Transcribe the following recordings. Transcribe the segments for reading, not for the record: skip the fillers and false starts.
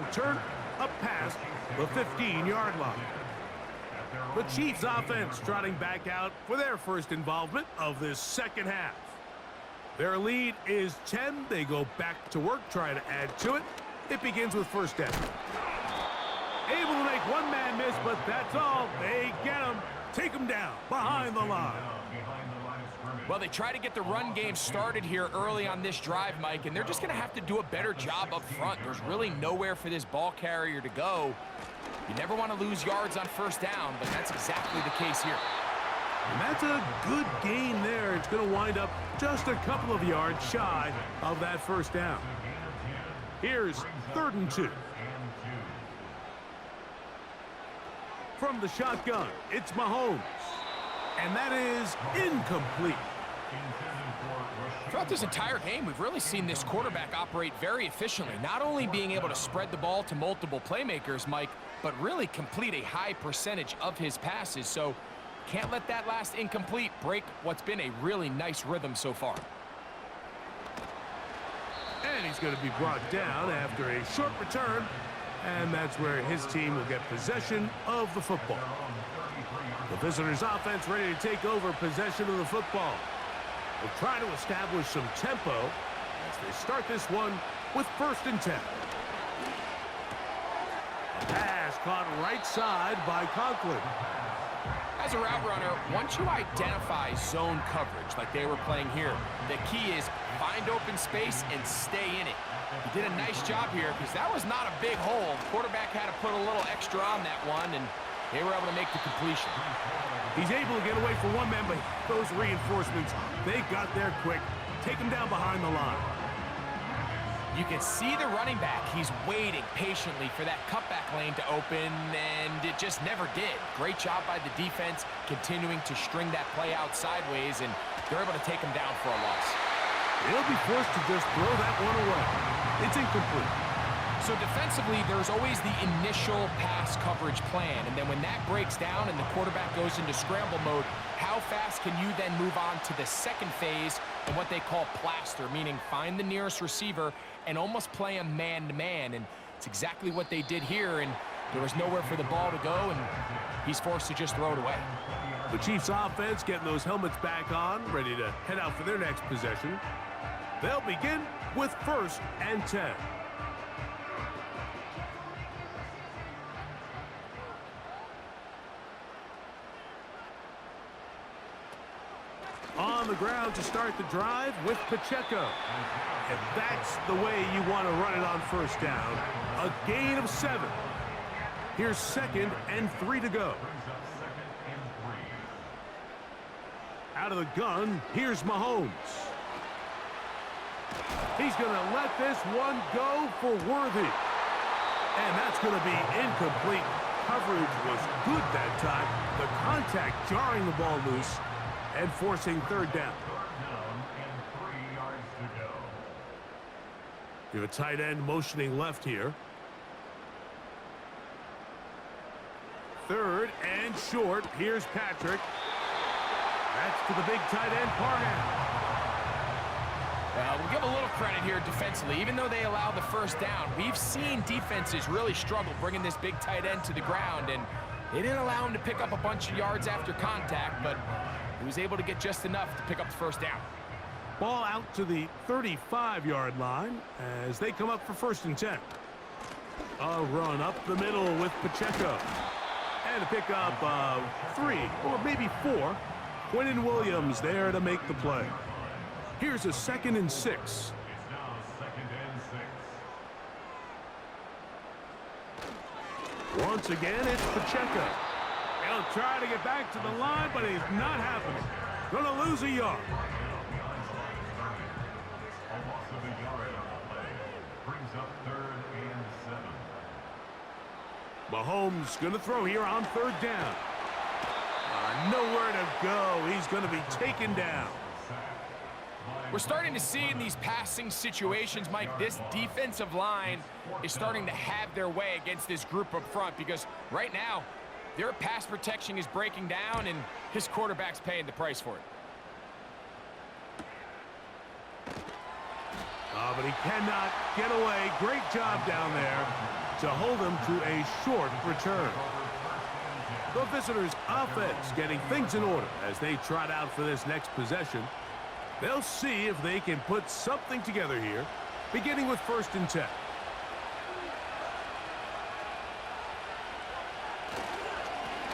return, a pass, the 15-yard line. The Chiefs offense trotting back out for their first involvement of this second half. Their lead is 10. They go back to work, trying to add to it. It begins with first down. Able to make one man miss, but that's all. They get him. Take him down behind the line. Well, they try to get the run game started here early on this drive, Mike, and they're just going to have to do a better job up front. There's really nowhere for this ball carrier to go. You never want to lose yards on first down, but that's exactly the case here. And that's a good gain there. It's going to wind up just a couple of yards shy of that first down. Here's 3rd and 2. From the shotgun, it's Mahomes. And that is incomplete. Throughout this entire game, we've really seen this quarterback operate very efficiently, not only being able to spread the ball to multiple playmakers, Mike, but really complete a high percentage of his passes. So can't let that last incomplete break what's been a really nice rhythm so far. And he's going to be brought down after a short return, and that's where his team will get possession of the football. The visitors' offense ready to take over possession of the football. They'll try to establish some tempo as they start this one with 1st and 10. A pass caught right side by Conklin. As a route runner, once you identify zone coverage like they were playing here, the key is find open space and stay in it. He did a nice job here because that was not a big hole. The quarterback had to put a little extra on that one, and they were able to make the completion. He's able to get away from one man, but those reinforcements, they got there quick. Take him down behind the line. You can see the running back. He's waiting patiently for that cutback lane to open, and it just never did. Great job by the defense continuing to string that play out sideways, and they're able to take him down for a loss. He'll be forced to just throw that one away. It's incomplete. So defensively, there's always the initial pass coverage plan, and then when that breaks down and the quarterback goes into scramble mode, how fast can you then move on to the second phase and what they call plaster, meaning find the nearest receiver and almost play him man-to-man, and it's exactly what they did here, and there was nowhere for the ball to go, and he's forced to just throw it away. The Chiefs offense getting those helmets back on, ready to head out for their next possession. They'll begin with 1st and 10. On the ground to start the drive with Pacheco. And that's the way you want to run it on first down. A gain of 7. Here's 2nd and 3 to go. Out of the gun, here's Mahomes. He's going to let this one go for Worthy. And that's going to be incomplete. Coverage was good that time. The contact jarring the ball loose and forcing 3rd down. You have a tight end motioning left here. 3rd and short. Here's Patrick. That's to the big tight end, Parham. We'll give a little credit here defensively. Even though they allowed the first down, we've seen defenses really struggle bringing this big tight end to the ground, and they didn't allow him to pick up a bunch of yards after contact, but he was able to get just enough to pick up the first down. Ball out to the 35-yard line as they come up for 1st and 10. A run up the middle with Pacheco. And a pickup of 3 or maybe 4. Quentin Williams there to make the play. Here's a 2nd and 6. Once again, it's Pacheco. He'll try to get back to the line, but he's not happening. Gonna lose a yard. Mahomes gonna throw here on 3rd down. Nowhere to go. He's gonna be taken down. We're starting to see in these passing situations, Mike, this defensive line is starting to have their way against this group up front, because right now, their pass protection is breaking down, and his quarterback's paying the price for it. But he cannot get away. Great job down there. to hold them to a short return. The visitors' offense getting things in order as they trot out for this next possession. They'll see if they can put something together here, beginning with 1st and 10.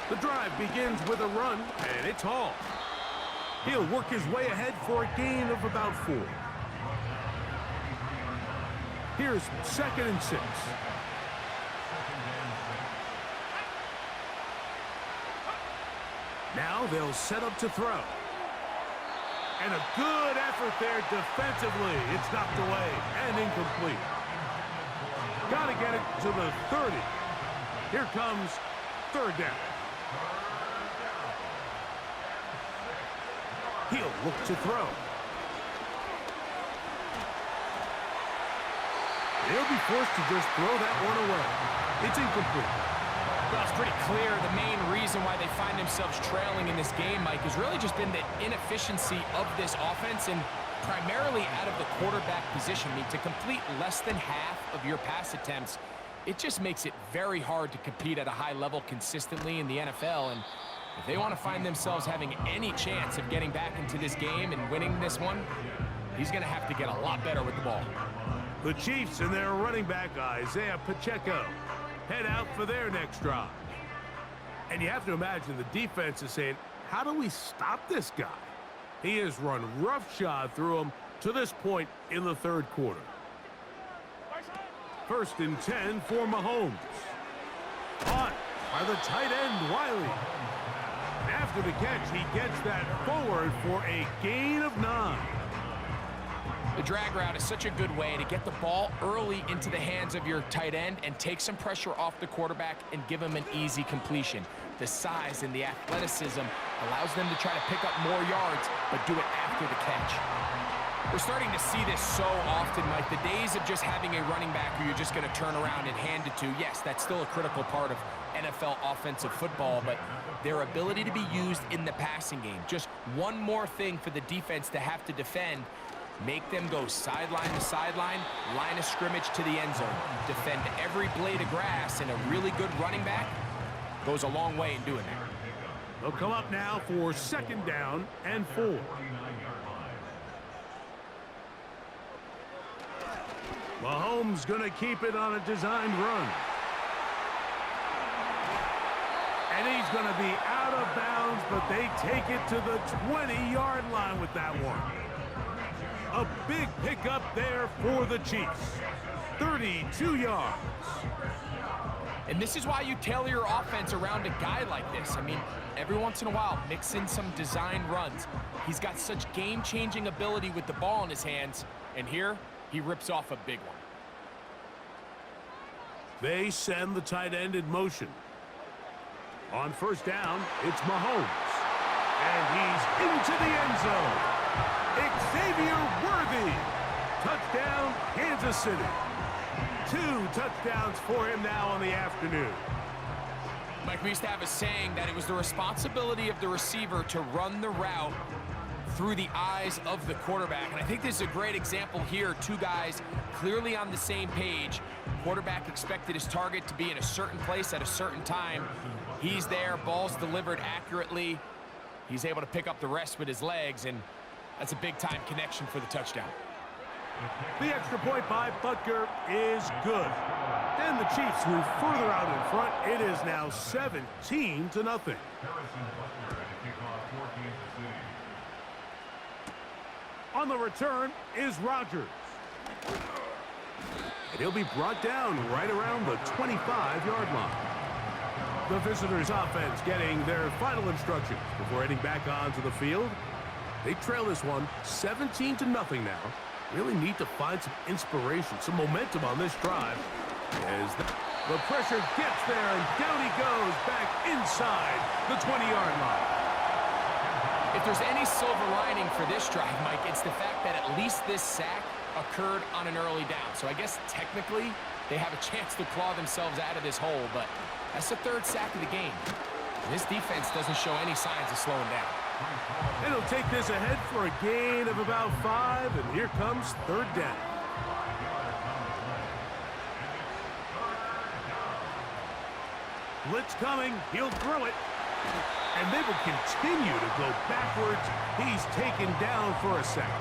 The drive begins with a run, and it's Hall. He'll work his way ahead for a gain of about 4. Here's 2nd and 6. Now they'll set up to throw. And a good effort there defensively. It's knocked away and incomplete. Got to get it to the 30. Here comes 3rd down. He'll look to throw. He'll be forced to just throw that one away. It's incomplete. Well, it's pretty clear the main reason why they find themselves trailing in this game, Mike, has really just been the inefficiency of this offense and primarily out of the quarterback position. I mean, to complete less than half of your pass attempts, it just makes it very hard to compete at a high level consistently in the NFL. And if they want to find themselves having any chance of getting back into this game and winning this one, he's going to have to get a lot better with the ball. The Chiefs and their running back, Pt.2, head out for their next drive. And you have to imagine the defense is saying, how do we stop this guy? He has run roughshod through him to this point in the 3rd quarter. 1st and 10 for Mahomes. Caught by the tight end, Wiley. After the catch, he gets that forward for a gain of 9. The drag route is such a good way to get the ball early into the hands of your tight end and take some pressure off the quarterback and give him an easy completion. The size and the athleticism allows them to try to pick up more yards, but do it after the catch. We're starting to see this so often, Mike. The days of just having a running back who you're just going to turn around and hand it to, yes, that's still a critical part of NFL offensive football, but their ability to be used in the passing game, just one more thing for the defense to have to defend. Make them go sideline to sideline, line of scrimmage to the end zone. Defend every blade of grass, and a really good running back goes a long way in doing that. They'll come up now for 2nd down and 4. Mahomes going to keep it on a designed run. And he's going to be out of bounds, but they take it to the 20-yard line with that one. A big pickup there for the Chiefs. 32 yards. And this is why you tailor your offense around a guy like this. I mean, every once in a while, mix in some designed runs. He's got such game-changing ability with the ball in his hands. And here, he rips off a big one. They send the tight end in motion. On 1st down, it's Mahomes. And he's into the end zone. Xavier Worthy. Touchdown, Kansas City. 2 touchdowns for him now on the afternoon. Mike, we used to have a saying that it was the responsibility of the receiver to run the route through the eyes of the quarterback. And I think this is a great example here. 2 guys clearly on the same page. Quarterback expected his target to be in a certain place at a certain time. He's there, ball's delivered accurately. He's able to pick up the rest with his legs, and that's a big-time connection for the touchdown. The extra point by Butker is good. And the Chiefs move further out in front. It is now 17-0. On the return is Rodgers. And he'll be brought down right around the 25-yard line. The visitors' offense getting their final instructions before heading back onto the field. They trail this one 17-0 now. Really need to find some inspiration, some momentum on this drive. As the pressure gets there, and down he goes back inside the 20-yard line. If there's any silver lining for this drive, Mike, it's the fact that at least this sack occurred on an early down. So I guess technically they have a chance to claw themselves out of this hole, but that's the 3rd sack of the game. And this defense doesn't show any signs of slowing down. And he'll take this ahead for a gain of about 5, and here comes 3rd down. Blitz coming. He'll throw it. And they will continue to go backwards. He's taken down for a sack.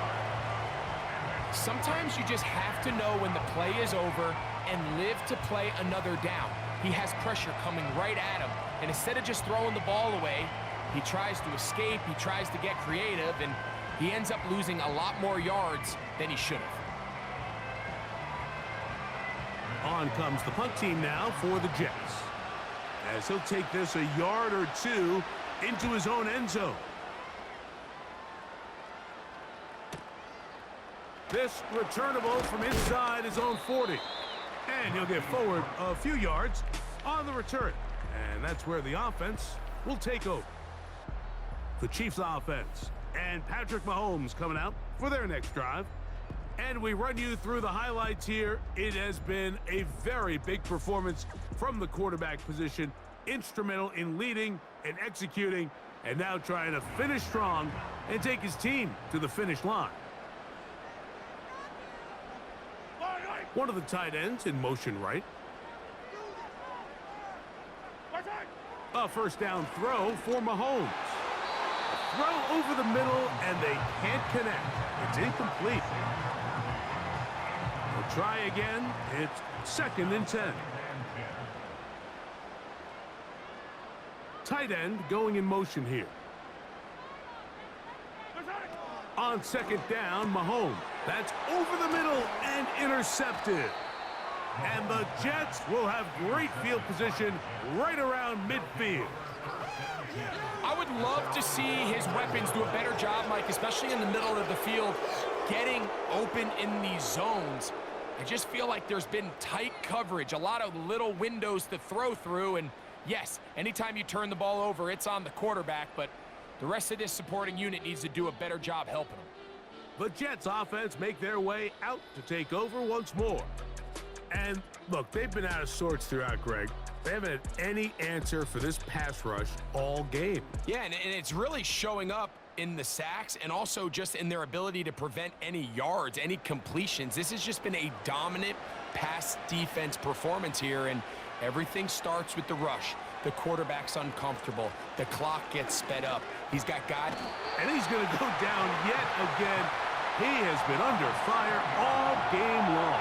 Sometimes you just have to know when the play is over and live to play another down. He has pressure coming right at him, and instead of just throwing the ball away, he tries to escape, he tries to get creative, and he ends up losing a lot more yards than he should have. On comes the punt team now for the Jets, as he'll take this a yard or two into his own end zone. This returnable from inside his own 40. And he'll get forward a few yards on the return. And that's where the offense will take over. The Chiefs offense and Patrick Mahomes coming out for their next drive. And we run you through the highlights here. It has been a very big performance from the quarterback position. Instrumental in leading and executing, and now trying to finish strong and take his team to the finish line. One of the tight ends in motion right. A first down throw for Mahomes. A throw over the middle, and they can't connect. It's incomplete. They'll try again. It's 2nd and 10. Tight end going in motion here. On 2nd down, Mahomes. That's over the middle and intercepted. And the Jets will have great field position right around midfield. I would love to see his weapons do a better job, Mike, especially in the middle of the field, getting open in these zones. I just feel like there's been tight coverage, a lot of little windows to throw through, and yes, anytime you turn the ball over, it's on the quarterback, but the rest of this supporting unit needs to do a better job helping them. The Jets offense make their way out to take over once more. And look, they've been out of sorts throughout, Greg. They haven't had any answer for this pass rush all game. Yeah, and it's really showing up in the sacks and also just in their ability to prevent any yards, any completions. This has just been a dominant pass defense performance here, and everything starts with the rush. The quarterback's uncomfortable. The clock gets sped up. He's got God. And he's going to go down yet again. He has been under fire all game long.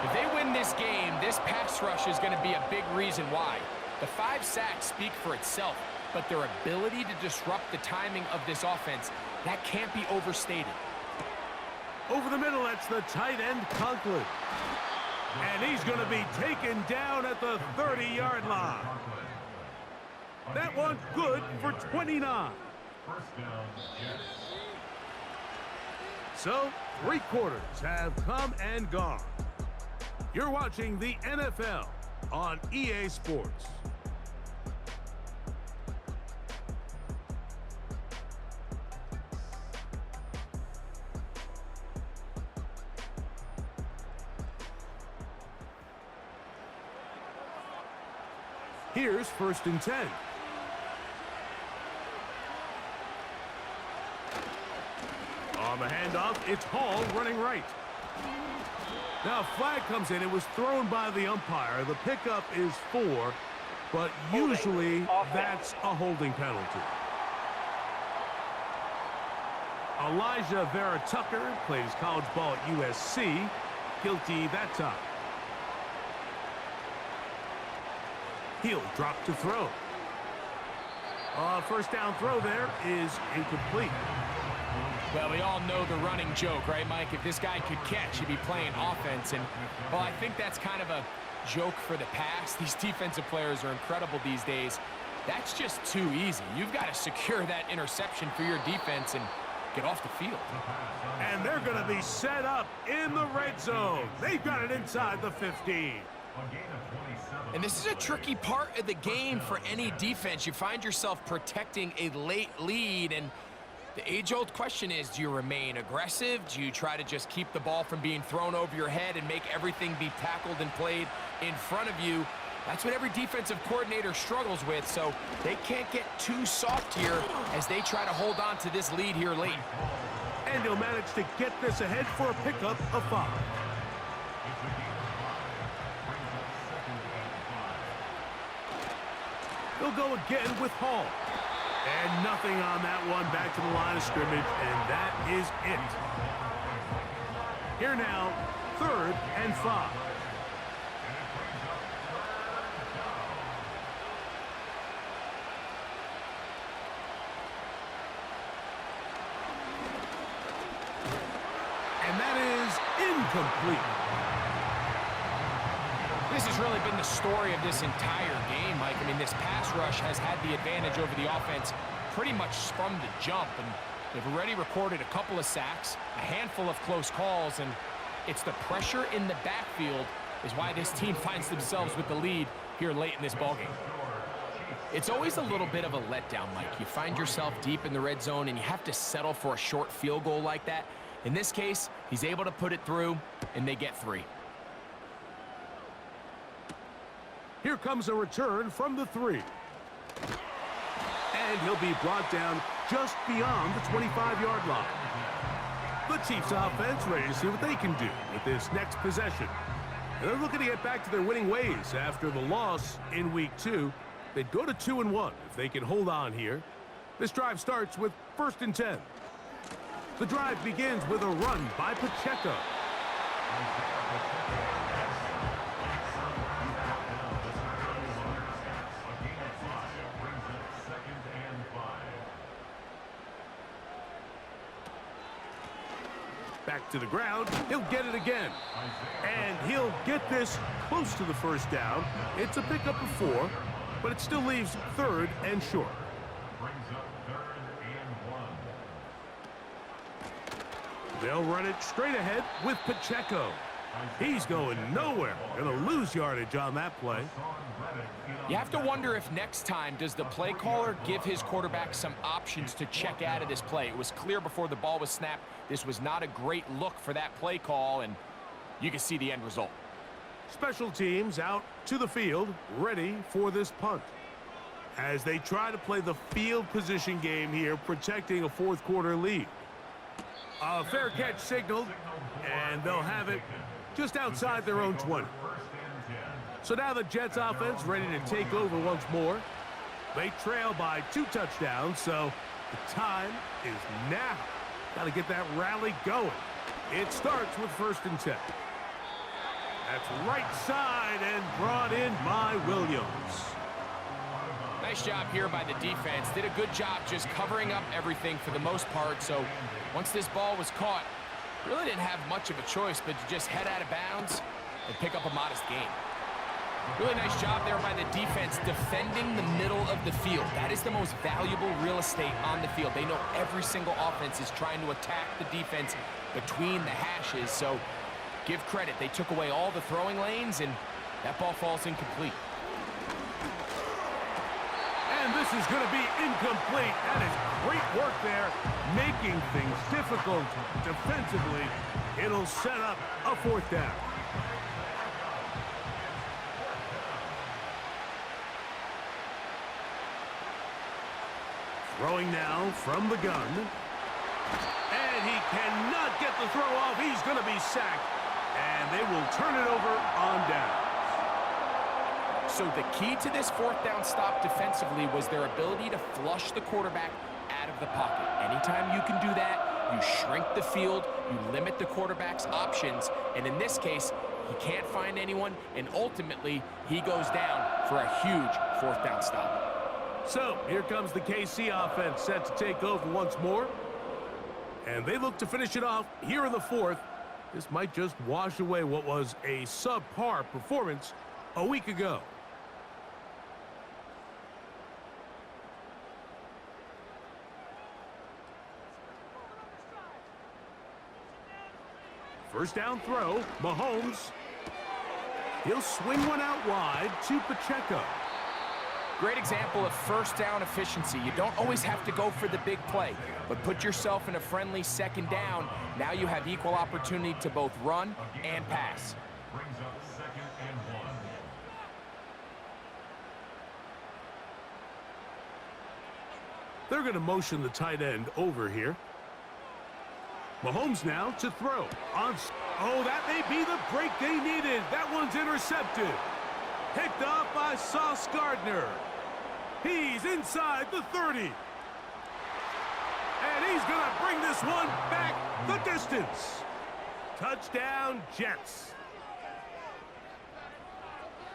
If they win this game, this pass rush is going to be a big reason why. The 5 sacks speak for itself, but their ability to disrupt the timing of this offense, that can't be overstated. Over the middle, that's the tight end, Conklin. And he's going to be taken down at the 30-yard line. That one good for 29. So, 3 quarters have come and gone. You're watching the NFL on EA Sports. Here's 1st and 10. On the handoff, it's Hall running right. Now a flag comes in. It was thrown by the umpire. The pickup is 4, but usually that's a holding penalty. Elijah Vera Tucker plays college ball at USC. Guilty that time. He'll drop to throw. First down throw there is incomplete. Well, we all know the running joke, right, Mike? If this guy could catch, he'd be playing offense. And, well, I think that's kind of a joke for the pass. These defensive players are incredible these days. That's just too easy. You've got to secure that interception for your defense and get off the field. And they're going to be set up in the red zone. They've got it inside the 15. And this is a tricky part of the game for any defense. You find yourself protecting a late lead, and the age-old question is, do you remain aggressive? Do you try to just keep the ball from being thrown over your head and make everything be tackled and played in front of you? That's what every defensive coordinator struggles with, so they can't get too soft here as they try to hold on to this lead here late. And he'll manage to get this ahead for a pickup of 5. He'll go again with Hall. And nothing on that one, back to the line of scrimmage, and that is it. Here now, 3rd and 5. And that is incomplete. This has really been the story of this entire game, Mike. I mean, this pass rush has had the advantage over the offense pretty much from the jump, and they've already recorded a couple of sacks, a handful of close calls, and it's the pressure in the backfield is why this team finds themselves with the lead here late in this ballgame. It's always a little bit of a letdown, Mike. You find yourself deep in the red zone, and you have to settle for a short field goal like that. In this case, he's able to put it through, and they get 3. Here comes a return from the 3. And he'll be brought down just beyond the 25-yard line. The Chiefs offense ready to see what they can do with this next possession. And they're looking to get back to their winning ways after the loss in Week 2. They'd go to 2-1 if they can hold on here. This drive starts with 1st and 10. The drive begins with a run by Pacheco. Back to the ground. He'll get it again. And he'll get this close to the 1st down. It's a pickup of 4, but it still leaves 3rd and short. They'll run it straight ahead with Pacheco. He's going nowhere. Going to lose yardage on that play. You have to wonder if next time does the play caller give his quarterback some options to check out of this play. It was clear before the ball was snapped. This was not a great look for that play call, and you can see the end result. Special teams out to the field, ready for this punt. As they try to play the field position game here, protecting a 4th quarter lead. A fair catch signaled, and they'll have it just outside their own 20. So now the Jets offense ready to take over once more. They trail by 2 touchdowns, so the time is now. Got to get that rally going. It starts with 1st and 10. That's right side and brought in by Williams. Nice job here by the defense. Did a good job just covering up everything for the most part. So once this ball was caught, really didn't have much of a choice but to just head out of bounds and pick up a modest gain. Really nice job there by the defense defending the middle of the field. That is the most valuable real estate on the field. They know every single offense is trying to attack the defense between the hashes. So give credit. They took away all the throwing lanes, and that ball falls incomplete. And this is going to be incomplete. That is great work there, making things difficult defensively. It'll set up a 4th down. Throwing now from the gun. And he cannot get the throw off. He's going to be sacked. And they will turn it over on down. So the key to this 4th down stop defensively was their ability to flush the quarterback out of the pocket. Anytime you can do that, you shrink the field, you limit the quarterback's options, and in this case, he can't find anyone, and ultimately, he goes down for a huge 4th down stop. So here comes the KC offense set to take over once more. And they look to finish it off here in the 4th. This might just wash away what was a subpar performance a week ago. First down throw, Mahomes. He'll swing one out wide to Pacheco. Great example of 1st down efficiency. You don't always have to go for the big play, but put yourself in a friendly 2nd down. Now you have equal opportunity to both run and pass. Brings up 2nd and 1. They're going to motion the tight end over here. Mahomes now to throw. Oh, that may be the break they needed. That one's intercepted. Picked off by Sauce Gardner. He's inside the 30. And he's going to bring this one back the distance. Touchdown, Jets.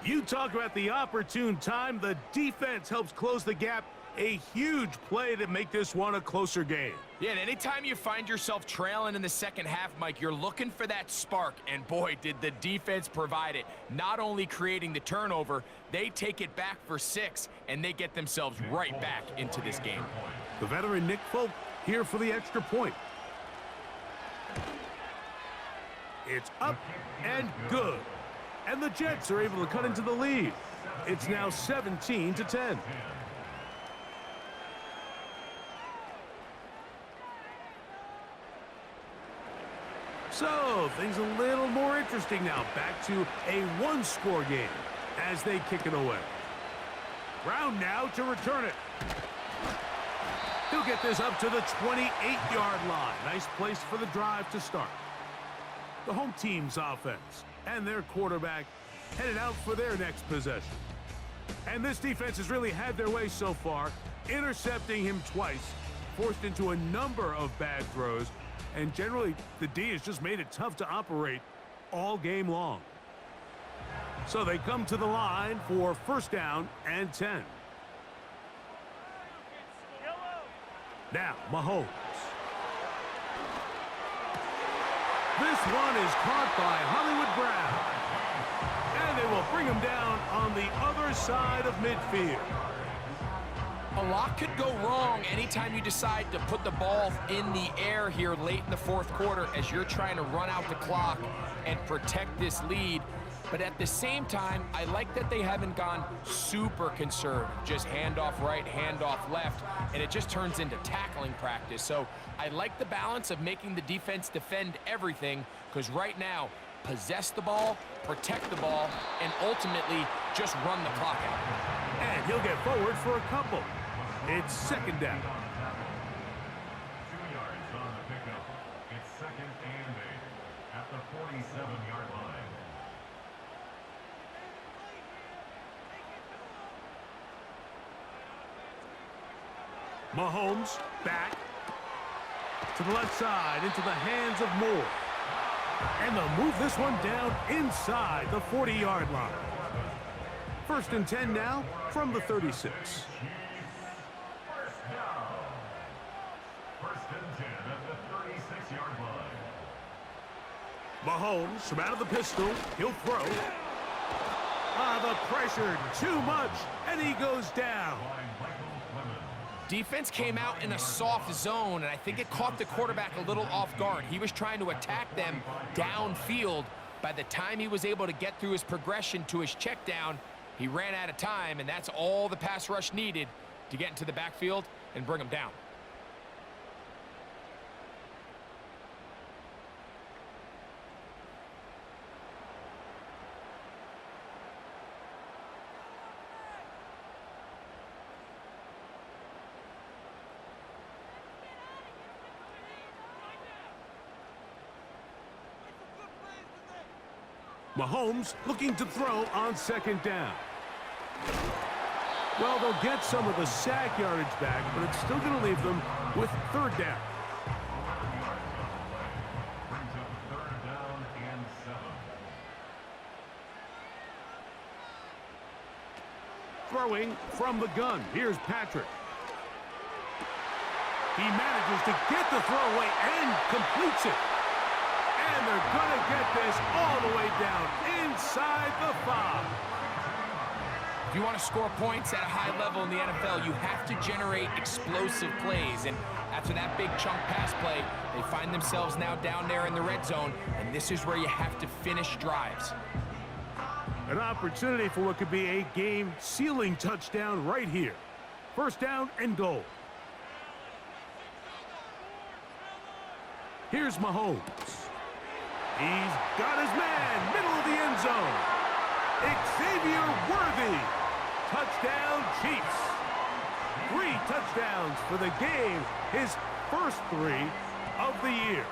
You talk about the opportune time. The defense helps close the gap. A huge play to make this one a closer game. Yeah, and anytime you find yourself trailing in the second half, Mike, you're looking for that spark. And boy, did the defense provide it. Not only creating the turnover, they take it back for 6, and they get themselves right back into this game. The veteran Nick Folk here for the extra point. It's up and good. And the Jets are able to cut into the lead. It's now 17-10. So, things a little more interesting now. Back to a one-score game as they kick it away. Brown now to return it. He'll get this up to the 28-yard line. Nice place for the drive to start. The home team's offense and their quarterback headed out for their next possession. And this defense has really had their way so far, intercepting him twice, forced into a number of bad throws, and generally, the D has just made it tough to operate all game long. So they come to the line for first down and 10. Now, Mahomes. This one is caught by Hollywood Brown. And they will bring him down on the other side of midfield. A lot could go wrong anytime you decide to put the ball in the air here late in the fourth quarter as you're trying to run out the clock and protect this lead. But at the same time, I like that they haven't gone super conservative. Just handoff right, handoff left, and it just turns into tackling practice. So I like the balance of making the defense defend everything, because right now, possess the ball, protect the ball, and ultimately just run the clock out. And he'll get forward for a couple. It's second down. 2 yards on the pickup. It's second and 8 at the 47-yard line. Mahomes back to the left side into the hands of Moore. And they'll move this one down inside the 40-yard line. First and 10 now from the 36. First and 10 at the 36-yard line. Mahomes from out of the pistol. He'll throw. The pressure too much, and he goes down. Defense came out in a soft zone, and I think it caught the quarterback a little off guard. He was trying to attack them downfield. By the time he was able to get through his progression to his check down, he ran out of time, and that's all the pass rush needed to get into the backfield and bring him down. Mahomes looking to throw on second down. Well, they'll get some of the sack yardage back, but it's still going to leave them with third down. Brings up third down and 7. Throwing from the gun. Here's Patrick. He manages to get the throw away and completes it. And they're going to get this all the way down inside the 5. If you want to score points at a high level in the NFL, you have to generate explosive plays. And after that big chunk pass play, they find themselves now down there in the red zone. And this is where you have to finish drives. An opportunity for what could be a game-sealing touchdown right here. First down and goal. Here's Mahomes. He's got his man, middle of the end zone. Xavier Worthy. Touchdown, Chiefs. 3 touchdowns for the game. His first 3 of the year.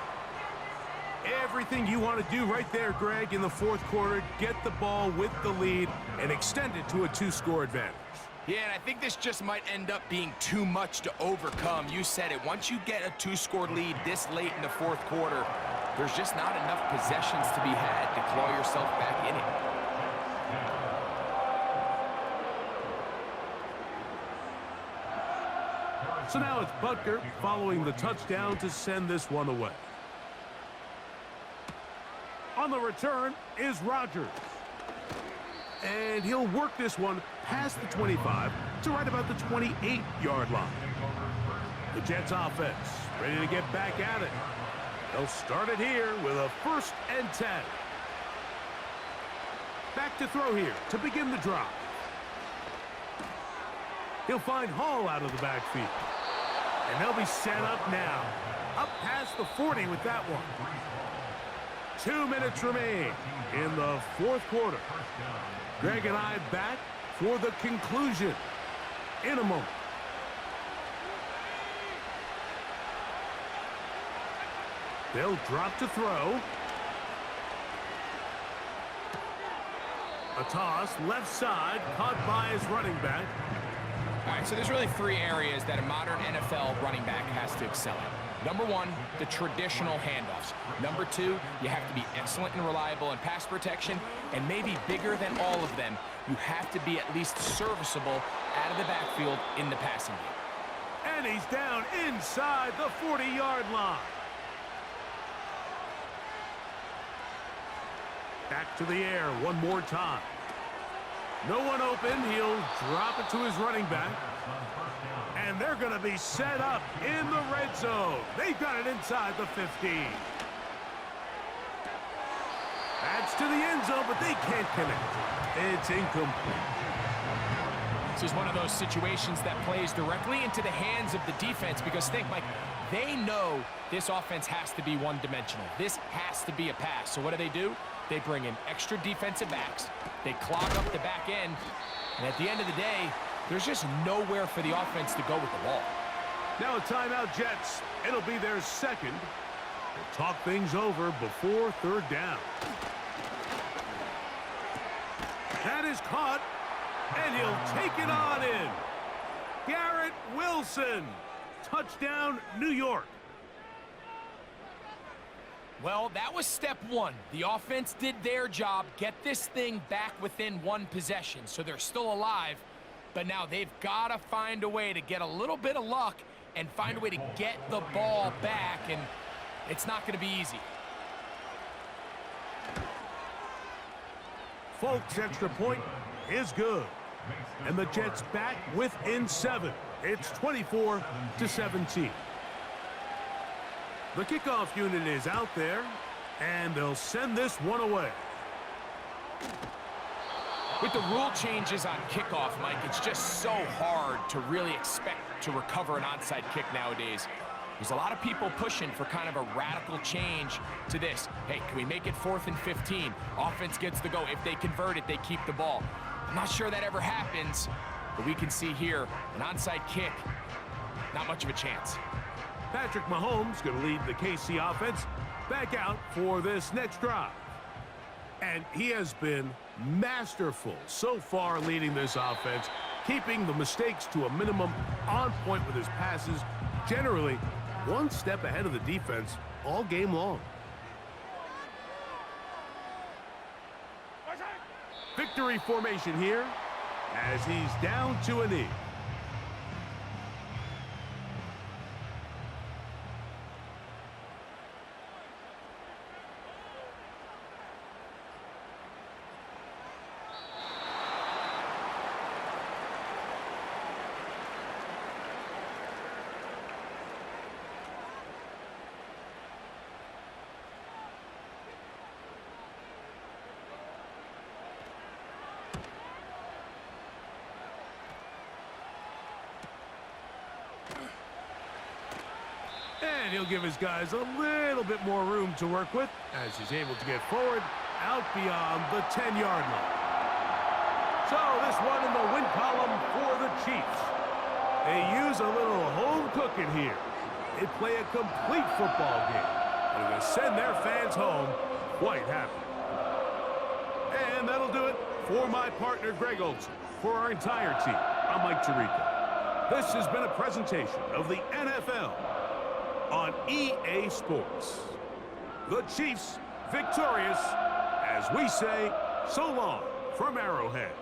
Everything you want to do right there, Greg, in the fourth quarter. Get the ball with the lead and extend it to a 2-score advantage. Yeah, and I think this just might end up being too much to overcome. You said it. Once you get a two-score lead this late in the fourth quarter, there's just not enough possessions to be had to claw yourself back in it. So now it's Butker following the touchdown to send this one away. On the return is Rodgers. And he'll work this one past the 25 to right about the 28-yard line. The Jets offense ready to get back at it. They'll start it here with a 1st and 10. Back to throw here to begin the drive. He'll find Hall out of the backfield. And they'll be set up now. Up past the 40 with that one. 2 minutes remain in the fourth quarter. Greg and I back for the conclusion in a moment. They'll drop to throw. A toss, left side, caught by his running back. All right, so there's really 3 areas that a modern NFL running back has to excel at. Number 1, the traditional handoffs. Number 2, you have to be excellent and reliable in pass protection. And maybe bigger than all of them, you have to be at least serviceable out of the backfield in the passing game. And he's down inside the 40-yard line. Back to the air one more time. No one open. He'll drop it to his running back. And they're going to be set up in the red zone. They've got it inside the 15. That's to the end zone, but they can't connect. It's incomplete. This is one of those situations that plays directly into the hands of the defense because think, Mike, they know this offense has to be one-dimensional. This has to be a pass. So what do? They bring in extra defensive backs. They clog up the back end. And at the end of the day, there's just nowhere for the offense to go with the ball. Now a timeout, Jets. It'll be their second. They'll talk things over before 3rd down. That is caught, and he'll take it on in. Garrett Wilson. Touchdown, New York. Well, that was step 1. The offense did their job, get this thing back within 1 possession, so they're still alive. But now they've got to find a way to get a little bit of luck and find a way to get the ball back, and it's not going to be easy. Folks, extra point is good. And the Jets back within 7. It's 24-17. The kickoff unit is out there, and they'll send this one away. With the rule changes on kickoff, Mike, it's just so hard to really expect to recover an onside kick nowadays. There's a lot of people pushing for kind of a radical change to this. Hey, can we make it 4th and 15? Offense gets the go. If they convert it, they keep the ball. I'm not sure that ever happens, but we can see here an onside kick, not much of a chance. Patrick Mahomes going to lead the KC offense back out for this next drive. And he has been masterful so far leading this offense, keeping the mistakes to a minimum, on point with his passes, generally one step ahead of the defense all game long. Victory formation here as he's down to a knee. And he'll give his guys a little bit more room to work with as he's able to get forward out beyond the 10-yard line. So this one in the win column for the Chiefs. They use a little home cooking here. They play a complete football game. They're going to send their fans home quite happy. And that'll do it for my partner, Greg Olson. For our entire team, I'm Mike Tirico. This has been a presentation of the NFL on EA Sports. The Chiefs victorious, as we say, so long from Arrowhead.